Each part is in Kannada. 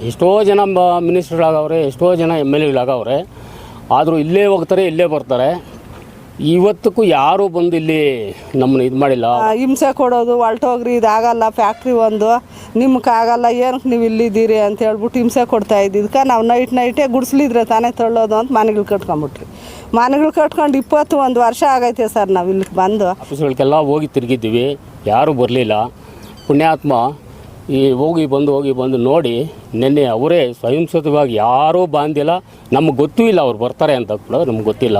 ಎಷ್ಟೋ ಜನ ಮಿನಿಸ್ಟ್ರುಗಳಾಗವ್ರೆ, ಎಷ್ಟೋ ಜನ MLA ಗಳಾಗವ್ರೆ. ಆದರೂ ಇಲ್ಲೇ ಹೋಗ್ತಾರೆ, ಇಲ್ಲೇ ಬರ್ತಾರೆ. ಇವತ್ತಕ್ಕೂ ಯಾರೂ ಬಂದು ಇಲ್ಲಿ ನಮ್ಮನ್ನು ಇದು ಮಾಡಿಲ್ಲ. ಹಿಂಸೆ ಕೊಡೋದು, ಹೊಲ್ಟೋಗ್ರಿ, ಇದಾಗಲ್ಲ, ಫ್ಯಾಕ್ಟ್ರಿ ಒಂದು ನಿಮ್ಗಾಗಲ್ಲ, ಏನಕ್ಕೆ ನೀವು ಇಲ್ಲಿದ್ದೀರಿ ಅಂತ ಹೇಳ್ಬಿಟ್ಟು ಹಿಂಸೆ ಕೊಡ್ತಾ ಇದ್ದಿದ್ದಕ್ಕೆ ನಾವು ನೈಟೇ ಗುಡಿಸ್ಲಿದ್ರೆ ತಾನೇ ತಳ್ಳೋದು ಅಂತ ಮನೆಗಳು ಕಟ್ಕೊಂಬಿಟ್ರಿ. ಮನೆಗಳು ಕಟ್ಕೊಂಡು 21 ವರ್ಷ ಆಗೈತೆ ಸರ್ ನಾವು ಇಲ್ಲಿಗೆ ಬಂದು. ಆಫೀಸ್ಗಳಿಗೆಲ್ಲ ಹೋಗಿ ತಿರುಗಿದ್ದೀವಿ, ಯಾರೂ ಬರಲಿಲ್ಲ. ಪುಣ್ಯಾತ್ಮ ಹೋಗಿ ಬಂದು ನೋಡಿ ನಿನ್ನೆ ಅವರೇ ಸ್ವಯಂಸ್ಫೂರ್ತವಾಗಿ ಯಾರೂ ಬಾಂಧಿಲ್ಲ. ನಮ್ಗೆ ಗೊತ್ತೂ ಇಲ್ಲ ಅವ್ರು ಬರ್ತಾರೆ ಅಂತ ಕೂಡ ನಮ್ಗೆ ಗೊತ್ತಿಲ್ಲ.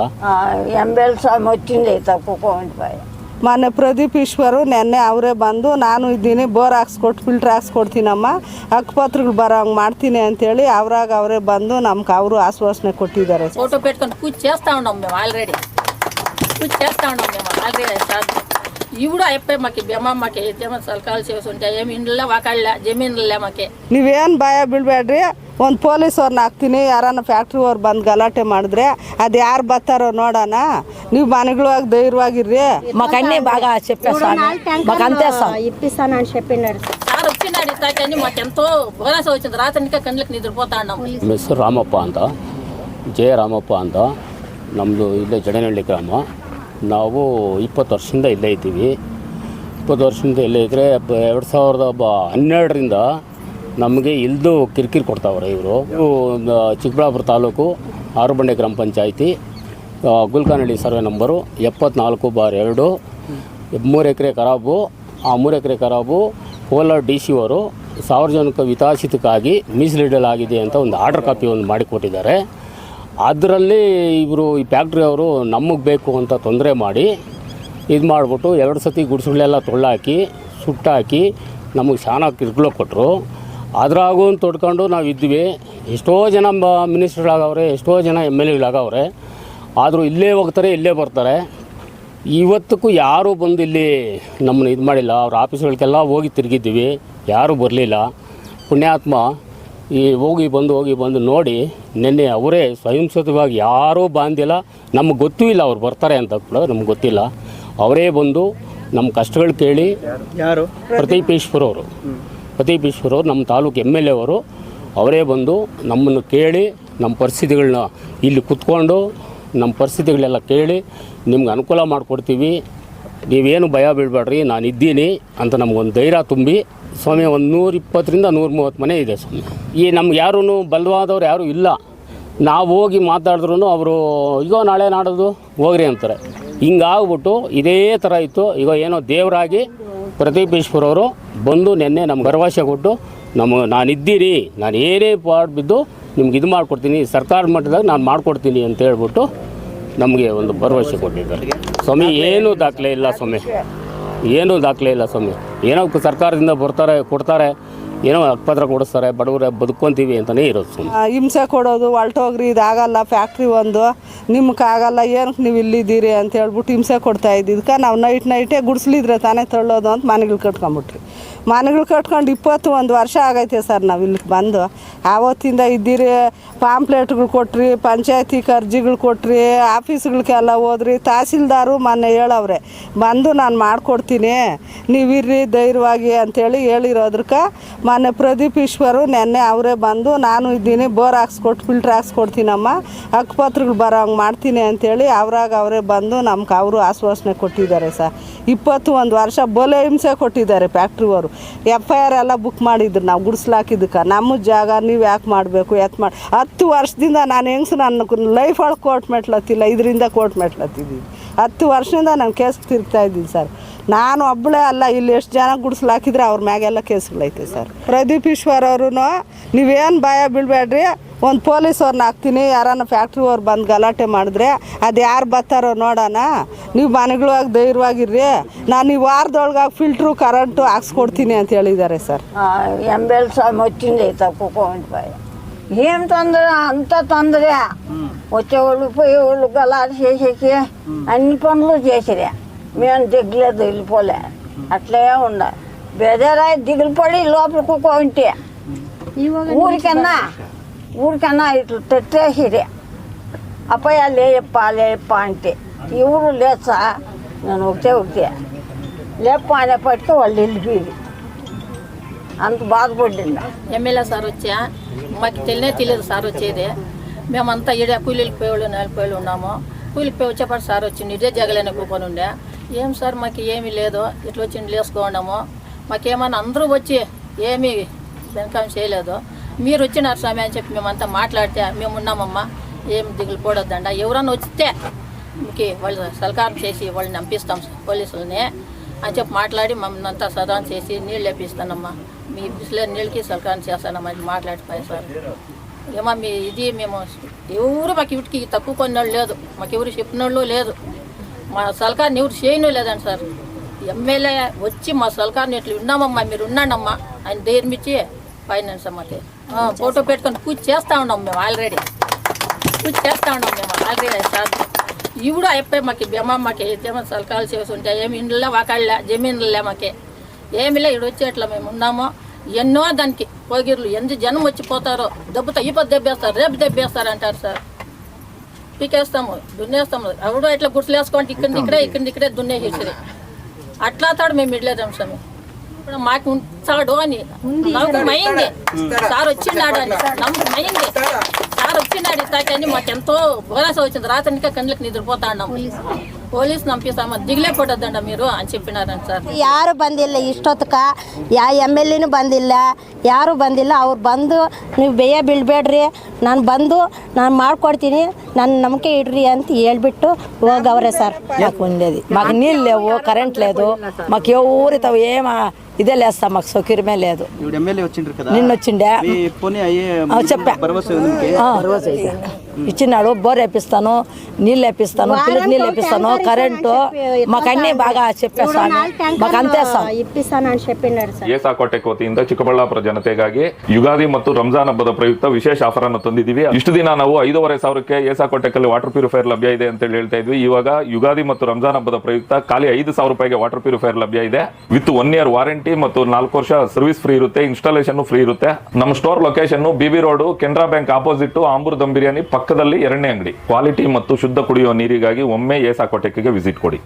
ಮೊನ್ನೆ ಪ್ರದೀಪ್ ಈಶ್ವರು ನೆನ್ನೆ ಅವರೇ ಬಂದು ನಾನು ಇದ್ದೀನಿ, ಬೋರ್ ಫಿಲ್ಟ್ರ್ ಹಾಕ್ಸ್ಕೊಡ್ತೀನಮ್ಮ, ಹಕ್ಕುಪತ್ರಗಳು ಬರೋಂಗೆ ಮಾಡ್ತೀನಿ ಅಂತೇಳಿ ಅವರೇ ಬಂದು ನಮ್ಗೆ ಅವರು ఆశ్వాసన కొట్టిದ್ದಾರೆ. ఫోటో పెట్టుకొని పూజ చేస్తూ ఉన్నాం మేము ఆల్రెడీ. ఇవిడు అయిపోయి మాకు బెమ్మమ్మకి సలకాలు చేస్తుంటే ఏమి ఇండ్లే వాకాళ్ళ జమీన్లే మాకే. ನೀವೇನು ಭಯ ಬೀಳ್ಬೇಡ್ರಿ, ಒಂದು ಪೊಲೀಸವ್ರನ್ನ ಹಾಕ್ತೀನಿ, ಯಾರನ್ನ ಫ್ಯಾಕ್ಟ್ರಿ ಅವ್ರು ಬಂದು ಗಲಾಟೆ ಮಾಡಿದ್ರೆ ಅದು ಯಾರು ಬರ್ತಾರೋ ನೋಡೋಣ, ನೀವು మనుషులుగా ధైర్యವಾಗಿర్రి. మాకు అన్నీ బాగా చెప్పేస్తాను, మాకు అంతే ఇప్పిస్తానని చెప్పినారు సార్. వచ్చినాడు ఇస్తాకని మాకు ఎంతో భరోసా వచ్చింది. రాత్రికి కళ్ళకి నిద్రపోతా ఉన్నాం. ಹೆಸರು ರಾಮಪ್ಪ ಅಂತ, ಜೆ ರಾಮಪ್ಪ ಅಂತ. ನಮ್ಮದು ಇಲ್ಲೇ ಜಡನಹಳ್ಳಿ ಗ್ರಾಮ. ನಾವು 20 ವರ್ಷದಿಂದ ಇಲ್ಲೇ ಇದ್ದೀವಿ. 20 ವರ್ಷದಿಂದ ಇಲ್ಲೇ ಇದ್ದರೆ 2012ರಿಂದ ನಮಗೆ ಇಲ್ದು ಕಿರಿಕಿರಿ ಕೊಡ್ತಾವ್ರೆ ಇವರು. ಚಿಕ್ಕಬಳ್ಳಾಪುರ ತಾಲೂಕು ಆರುಬಂಡೆ ಗ್ರಾಮ ಪಂಚಾಯಿತಿ, ಗುಲ್ಕಾನಹಳ್ಳಿ ಸರ್ವೆ ನಂಬರು 74/2, 3 ಎಕರೆ ಖರಾಬು. ಆ 3 ಎಕರೆ ಖರಾಬು ಕೋಲಾರ DC ಅವರು ಸಾರ್ವಜನಿಕ ಹಿತಾಸಕ್ತಿಗಾಗಿ ಮೀಸಲಿಡಲಾಗಿದೆ ಅಂತ ಒಂದು ಆರ್ಡರ್ ಕಾಪಿ ಮಾಡಿಕೊಟ್ಟಿದ್ದಾರೆ. ಅದರಲ್ಲಿ ಇವರು ಈ ಫ್ಯಾಕ್ಟ್ರಿ ಅವರು ನಮಗೆ ಬೇಕು ಅಂತ ತೊಂದರೆ ಮಾಡಿ ಇದು ಮಾಡಿಬಿಟ್ಟು 2 ಸತಿ ಗುಡಿಸಗಳೆಲ್ಲ ತೊಳ್ಳಾಕಿ ಸುಟ್ಟಾಕಿ ನಮಗೆ ಶಾನ ಕಿರುಕುಳ ಕೊಟ್ಟರು. ಅದ್ರಾಗೂ ತೊಡ್ಕೊಂಡು ನಾವು ಇದ್ವಿ. ಎಷ್ಟೋ ಜನ ಮಿನಿಸ್ಟ್ರುಗಳಾಗವ್ರೆ, ಎಷ್ಟೋ ಜನ MLA ಗಳಾಗವ್ರೆ. ಆದರೂ ಇಲ್ಲೇ ಹೋಗ್ತಾರೆ, ಇಲ್ಲೇ ಬರ್ತಾರೆ. ಇವತ್ತಕ್ಕೂ ಯಾರೂ ಬಂದು ಇಲ್ಲಿ ನಮ್ಮನ್ನು ಇದು ಮಾಡಿಲ್ಲ. ಅವ್ರ ಆಫೀಸ್ಗಳಿಗೆಲ್ಲ ಹೋಗಿ ತಿರುಗಿದ್ದೀವಿ, ಯಾರೂ ಬರಲಿಲ್ಲ. ಪುಣ್ಯಾತ್ಮ ಹೋಗಿ ಬಂದು ನೋಡಿ ನಿನ್ನೆ ಅವರೇ ಸ್ವಯಂಸ್ಫೂರ್ತವಾಗಿ ಯಾರೂ ಬಾಂಧಿಲ್ಲ. ನಮ್ಗೆ ಗೊತ್ತೂ ಇಲ್ಲ ಅವ್ರು ಬರ್ತಾರೆ ಅಂತ ಕೂಡ ನಮ್ಗೆ ಗೊತ್ತಿಲ್ಲ. ಅವರೇ ಬಂದು ನಮ್ಮ ಕಷ್ಟಗಳು ಕೇಳಿ, ಯಾರು ಪ್ರದೀಪ್ ಈಶ್ವರವರು ನಮ್ಮ ತಾಲೂಕು MLA ಅವರು ಅವರೇ ಬಂದು ನಮ್ಮನ್ನು ಕೇಳಿ, ನಮ್ಮ ಪರಿಸ್ಥಿತಿಗಳನ್ನ ಇಲ್ಲಿ ಕುತ್ಕೊಂಡು ನಮ್ಮ ಪರಿಸ್ಥಿತಿಗಳೆಲ್ಲ ಕೇಳಿ ನಿಮ್ಗೆ ಅನುಕೂಲ ಮಾಡಿಕೊಡ್ತೀವಿ, ನೀವೇನು ಭಯ ಬೀಳಬೇಡ್ರಿ, ನಾನು ಇದ್ದೀನಿ ಅಂತ ನಮಗೊಂದು ಧೈರ್ಯ ತುಂಬಿ. ಸ್ವಾಮಿ ಒಂದು 120ರಿಂದ 130 ಮನೆ ಇದೆ ಸ್ವಾಮಿ. ನಮ್ಗೆ ಯಾರೂ ಬಲವಾದವ್ರು ಯಾರೂ ಇಲ್ಲ. ನಾವು ಹೋಗಿ ಮಾತಾಡಿದ್ರು ಅವರು ಈಗ ನಾಳೆ ನಾಡೋದು ಹೋಗ್ರಿ ಅಂತಾರೆ. ಹಿಂಗಾಗ್ಬಿಟ್ಟು ಇದೇ ಥರ ಇತ್ತು. ಈಗ ಏನೋ ದೇವರಾಗಿ ಪ್ರದೀಪ್ ಈಶ್ವರವರು ಬಂದು ನಿನ್ನೆ ನಮ್ಗೆ ಭರವಸೆ ಕೊಟ್ಟು ನಾನಿದ್ದೀನಿ, ನಾನು ಏನೇ ಬಿದ್ದು ನಿಮ್ಗೆ ಇದು ಮಾಡಿಕೊಡ್ತೀನಿ, ಸರ್ಕಾರ ಮಟ್ಟದಾಗ ನಾನು ಮಾಡಿಕೊಡ್ತೀನಿ ಅಂತ ಹೇಳ್ಬಿಟ್ಟು ನಮಗೆ ಒಂದು ಭರವಸೆ ಕೊಟ್ಟಿದ್ದಾರೆ ಸ್ವಾಮಿ. ಏನೂ ದಾಖಲೆ ಇಲ್ಲ ಸ್ವಾಮಿ, ಏನೂ ದಾಖಲೆ ಇಲ್ಲ ಸ್ವಾಮಿ. ಏನೋ ಸರ್ಕಾರದಿಂದ ಕೊಡ್ತಾರೆ, ಏನೋ ಹಕ್ಕುಪತ್ರ ಕೊಡಿಸ್ತಾರೆ, ಬಡವರ ಬದುಕೊಂತೀವಿ ಅಂತಲೇ ಇರೋದು ಸ್ವಾಮಿ. ಹಿಂಸೆ ಕೊಡೋದು, ಹೊಲ್ಟೋಗ್ರಿ, ಇದಾಗಲ್ಲ, ಫ್ಯಾಕ್ಟ್ರಿ ಒಂದು ನಿಮ್ಗಾಗಲ್ಲ, ಏನಕ್ಕೆ ನೀವು ಇಲ್ಲಿದ್ದೀರಿ ಅಂತ ಹೇಳ್ಬಿಟ್ಟು ಹಿಂಸೆ ಕೊಡ್ತಾ ಇದ್ದಿದ್ದಕ್ಕೆ ನಾವು ನೈಟೇ ಗುಡಿಸ್ಲಿದ್ರೆ ತಾನೇ ತಳ್ಳೋದು ಅಂತ ಮನೆಗಳು ಕಟ್ಕೊಂಬಿಟ್ರಿ. ಮನೆಗಳು ಕಟ್ಕೊಂಡು 21 ವರ್ಷ ಆಗೈತೆ ಸರ್ ನಾವು ಇಲ್ಲಿಗೆ ಬಂದು. ಆವತ್ತಿಂದ ಇದ್ದೀರಿ, ಪಾಂಪ್ಲೆಟ್ಗಳು ಕೊಟ್ರಿ, ಪಂಚಾಯತಿಗೆ ಅರ್ಜಿಗಳು ಕೊಟ್ರಿ, ಆಫೀಸ್ಗಳಿಗೆಲ್ಲ ಹೋದ್ರಿ. ತಹಸೀಲ್ದಾರು ಮೊನ್ನೆ ಹೇಳವ್ರೆ ಬಂದು ನಾನು ಮಾಡಿಕೊಡ್ತೀನಿ, ನೀವಿರ್ರಿ ಧೈರ್ಯವಾಗಿ ಅಂಥೇಳಿ ಹೇಳಿರೋದಕ್ಕೆ ಮೊನ್ನೆ ಪ್ರದೀಪ್ ಈಶ್ವರು ನೆನ್ನೆ ಅವರೇ ಬಂದು ನಾನು ಇದ್ದೀನಿ, ಬೋರ್ ಫಿಲ್ಟ್ರ್ ಹಾಕ್ಸ್ಕೊಡ್ತೀನಮ್ಮ, ಹಕ್ಕುಪತ್ರಗಳು ಬರೋಂಗೆ ಮಾಡ್ತೀನಿ ಅಂಥೇಳಿ ಅವರೇ ಬಂದು ನಮ್ಗೆ ಅವರು ಆಶ್ವಾಸನೆ ಕೊಟ್ಟಿದ್ದಾರೆ ಸರ್. 21 ವರ್ಷ ಬೋಲೆ ಹಿಂಸೆ ಕೊಟ್ಟಿದ್ದಾರೆ ಫ್ಯಾಕ್ಟ್ರಿಯವರು. FIR ಎಲ್ಲ ಬುಕ್ ಮಾಡಿದ್ರು ನಾವು ಗುಡಿಸ್ಲಾಕಿದ್ದಕ್ಕೆ. ನಮ್ಮ ಜಾಗ ನೀವು ಯಾಕೆ ಮಾಡಬೇಕು, 10 ವರ್ಷದಿಂದ ನಾನು ಹೆಂಗ್ಸು ನನ್ನ ಲೈಫ್ ಒಳಗೆ ಕೋರ್ಟ್ ಮೆಟ್ಲತ್ತಿಲ್ಲ, ಇದರಿಂದ ಕೋರ್ಟ್ ಮೆಟ್ಲತ್ತಿದ್ದೀನಿ. 10 ವರ್ಷದಿಂದ ನಾನು ಕೇಸ್ ತಿರುಗ್ತಾ ಇದ್ದೀನಿ ಸರ್. ನಾನು ಒಬ್ಬಳೇ ಅಲ್ಲ, ಇಲ್ಲಿ ಎಷ್ಟು ಜನ ಗುಡಿಸ್ಲಾಕಿದ್ರೆ ಅವ್ರ ಮ್ಯಾಗೆಲ್ಲ ಕೇಸ್ಗಳೈತೆ ಸರ್. ಪ್ರದೀಪ್ ಈಶ್ವರ್ ಅವರು ನೀವೇನು ಭಯ ಬೀಳ್ಬೇಡ್ರಿ, ಒಂದು ಪೊಲೀಸವ್ರನ್ನ ಹಾಕ್ತೀನಿ, ಯಾರನ್ನ ಫ್ಯಾಕ್ಟ್ರಿ ಅವ್ರು ಬಂದು ಗಲಾಟೆ ಮಾಡಿದ್ರೆ ಅದು ಯಾರು ಬರ್ತಾರೋ ನೋಡೋಣ, ನೀವು ಮನೆಗಳಾಗಿ ಧೈರ್ಯವಾಗಿರ್ರಿ, ನಾನು ಈ ವಾರದೊಳಗಾಗಿ ఫిల్టరు కరెంటు ಹಾಕ್ಸ್ಕೊಡ್ತೀನಿ ಅಂತ ಹೇಳಿದ್ದಾರೆ సార్. ఎంబెల్ స్వామి వచ్చింది తప్పుకోండి. ఏం తొందర, అంత తొందర. వచ్చేవాళ్ళు పోయేవాళ్ళు గలాట్ చేసేసి అన్ని పనులు చేసిరే. మేము దిగులేదు, వెళ్ళిపోలే, అట్లే ఉండాలి. బెదరాయి దిగులు పడి లోపల కూకోంటే ఊరికన్నా ఇట్లా తెట్టేసిరే. అప్పయ్య లేయప్ప అంటే ఎవరు లేచా, నేను ఒకటే లేప్ప అనేప్పటికీ వాళ్ళు వెళ్ళిపోయి అంత బాధపడింది. MLA సార్ వచ్చా మాకు తెలియదు సార్ వచ్చేది. మేమంతా ఈడ కూలీలకు పోయేవాళ్ళు 4 పోయేళ్ళు ఉన్నాము. కూలికి పోయి వచ్చేపాటు సార్ వచ్చింది, ఇదే జగలేని కూకొని ఉండే. ఏం సార్ మాకు ఏమీ లేదు, ఇట్లా వచ్చి ఇండ్లు వేసుకోన్నాము, మాకేమన్నా అందరూ వచ్చి ఏమీ వెనకం చేయలేదు, మీరు వచ్చినారు స్వామి అని చెప్పి మేమంతా మాట్లాడితే మేము ఉన్నామమ్మా, ఏం దిగులు పోడొద్దండ, ఎవరన్నా వస్తే మీకు వాళ్ళు సల్కారం చేసి వాళ్ళని పంపిస్తాం పోలీసులని అని చెప్పి మాట్లాడి మమ్మల్ని అంతా సదాన్ చేసి నీళ్ళు వేపిస్తానమ్మా, మీ బిస్లే నీళ్ళకి సల్కారం చేస్తానమ్మా అని మాట్లాడిపోయాయి సార్. ఏమో మీ ఇది మేము ఎవరు మాకు వీటికి తక్కువ కొన్నాళ్ళు లేదు, మాకు ఎవరు చెప్పినోళ్ళు లేదు, మా సల్కార్ని ఎవరు చేయను లేదండి సార్. ఎమ్మెల్యే వచ్చి మా సల్కార్ని ఇట్లా ఉన్నామమ్మా, మీరు ఉన్నాడమ్మా ఆయన ధైర్యం ఇచ్చి ఫైనాన్స్ అమ్మకి ఫోటో పెట్టుకొని పూజ చేస్తూ ఉన్నాం మేము, ఆల్రెడీ పూజ చేస్తూ ఉన్నాం మేము ఆల్రెడీ సార్. ఇవిడు అయిపోయి మాకు బెమ్మమ్మకి ఏమో సలకాలు చేసి ఉంటే ఏమి ఇండ్లే వాకాళ్ళే జమీన్లే మాకి ఏమిలే ఇడు వచ్చి అట్లా మేము ఉన్నామో. ఎన్నో దానికి పోగిర్లు ఎంత జనం వచ్చిపోతారో, దెబ్బతో ఈ పొద్దు దెబ్బేస్తారు, రేపు దెబ్బేస్తారు అంటారు సార్. పీకేస్తాము, దున్నేస్తాము, ఎవడో ఇట్లా గుర్తులు వేసుకోండి ఇక్కడే దున్నేసేసి అట్లా తాడు మేము ఇడలేదాం స్వామి. ఇప్పుడు మాకు ఉంచాడు అని నమ్మకమైంది, సార్ వచ్చినాడు అని నమ్మకమైంది, సార్ వచ్చినాడు ఇస్తాకని మాకెంతో భరోసా వచ్చింది. రాత్రికి కళ్ళకి నిద్రపోతా ఉన్నాం, పోలీసు ನಂಪಿಸ್ತಾಮ ದಿಗ್ಲೇ ಕೊಡೋದಂಡ మీరు అని చెప్పినాರಂತ ಸರ್. ಯಾರು ಬಂದಿಲ್ಲ ಇಷ್ಟೊತ್ತಕ, ಯಾ MLAನೂ ಬಂದಿಲ್ಲ, ಯಾರು ಬಂದಿಲ್ಲ. ಅವ್ರು ಬಂದು ನೀವು ಬೇಯ ಬೀಳ್ಬೇಡ್ರಿ, ನಾನು ಬಂದು ನಾನು ಮಾಡ್ಕೊಡ್ತೀನಿ, ನನ್ನ ನಂಬಿಕೆ ఇడ్రి ಅಂತ ಹೇಳ್ಬಿಟ್ಟು ಹೋಗವ್ರೆ సార్. మాకు ఉండేది, మాకు నీళ్ళు లేవు, కరెంట్ లేదు, మాకు ఎవరు ఏం ఇదే లేదు సార్, మాకు సౌకర్యమే లేదు. నిన్న వచ్చిండే చెప్పా ఇచ్చినాడు, బోర్ వేపిస్తాను, నీళ్ళు వేపిస్తాను, పిల్లలు నీళ్ళు వేపిస్తాను, కరెంటు మాకు అన్ని బాగా చెప్పేస్తాను, మాకు ಅಂತೆ ಇಪ್ಪಿಸ್ತಾನని చెప్పినారు సార్. ಏಸಾ ಕೋಟೆಕ್ ವತಿಯಿಂದ ಚಿಕ್ಕಬಳ್ಳಾಪುರ ಜನತೆಗಾಗಿ ಯುಗಾದಿ ಮತ್ತು ರಂಜಾನ್ ಹಬ್ಬದ ಪ್ರಯುಕ್ತ ವಿಶೇಷ ಆಫರ್ ಅನ್ನು ತಂದಿದ್ದೀವಿ. ಇಷ್ಟು ದಿನ ನಾವು 5,500ಕ್ಕೆ ಏಸಾ ಕೋಟೆಕಲ್ಲಿ ವಾಟರ್ ಪ್ಯೂರಿಫೈಯರ್ ಲಭ್ಯ ಇದೆ ಅಂತ ಹೇಳ್ತಾ ಇದ್ವಿ. ಇವಾಗ ಯುಗಾದಿ ಮತ್ತು ರಂಜಾನ್ ಹಬ್ಬದ ಪ್ರಯುಕ್ತ ಖಾಲಿ 5,000 ರೂಪಾಯಿಗೆ ವಾಟರ್ ಪ್ಯೂರಿಫೈಯರ್ ಲಭ್ಯ ಇದೆ. ವಿತ್ 1 ಇಯರ್ ವಾರಂಟಿ ಮತ್ತು 4 ವರ್ಷ ಸರ್ವಿಸ್ ಫ್ರೀ ಇರುತ್ತೆ, ಇನ್ಸ್ಟಾಲೇಷನ್ ಫ್ರೀ ಇರುತ್ತೆ. ನಮ್ಮ store location BB road, Canara bank opposite, Ambur dum biryani ಪಕ್ಕದಲ್ಲಿ 2ನೇ ಅಂಗಡಿ. ಕ್ವಾಲಿಟಿ ಮತ್ತು ಶುದ್ಧ ಕುಡಿಯುವ ನೀರಿಗಾಗಿ ಒಮ್ಮೆ ಏಸಾ ಕೋಟೆಕ್ಗೆ ವಿಸಿಟ್ ಕೊಡಿ.